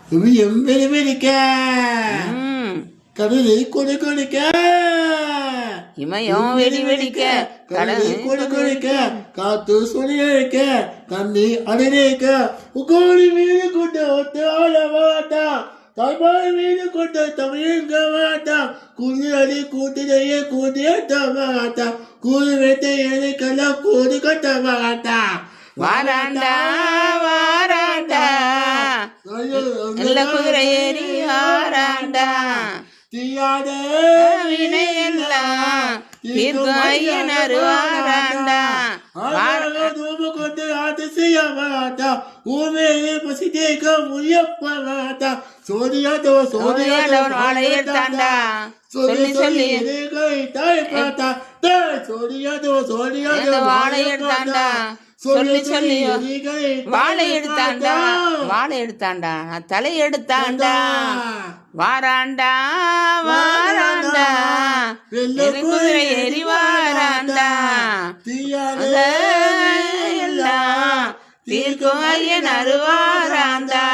எம்பெருமெரிக்க கடலை கொடு கொடுக்க இமயம் வெடி வெடிக்க கடலை கொடு கொடுக்க காத்து சுழியழைக்க தண்ணி அடைக்க கோழி மீது கொண்டு ஒத்து ஆள மாட்டா தாய்மாய் மீது கொண்டு தமிழ்க மாட்டா குதி அடி கூட்டிலேய கூட்டியட்ட மாட்டா கூறு வெட்ட எனக்கெல்லாம் கூடு கட்ட மாட்டா வாராண்டா வாராண்டா நல்ல குதிரை ஏறி வாராண்டா தீயாத வினையெல்லாம் தீர்க்கும் ஐயன் அருவாராண்டா தூபு கொண்டு ஆட்டு செய்ய மாட்டா ஊமையை பசி தேக்க முயப்ப மாட்டா சோதியாதவன் சோதியாதவன் வாழை எடுத்தாண்டா சொல்லி சொல்லி தாய் பாட்டா சோதியாதவன் வாழை எடுத்தாண்டா சொல்லி சொல்லி வாழை எடுத்தாண்டா வாழை எடுத்தாண்டா நான் தலை எடுத்தாண்டா வாராண்டா வாராண்டா குதிரை ஏறி வாராண்டா எல்லாம் தீர்க்கும் ஐயன் அருவாராண்டா.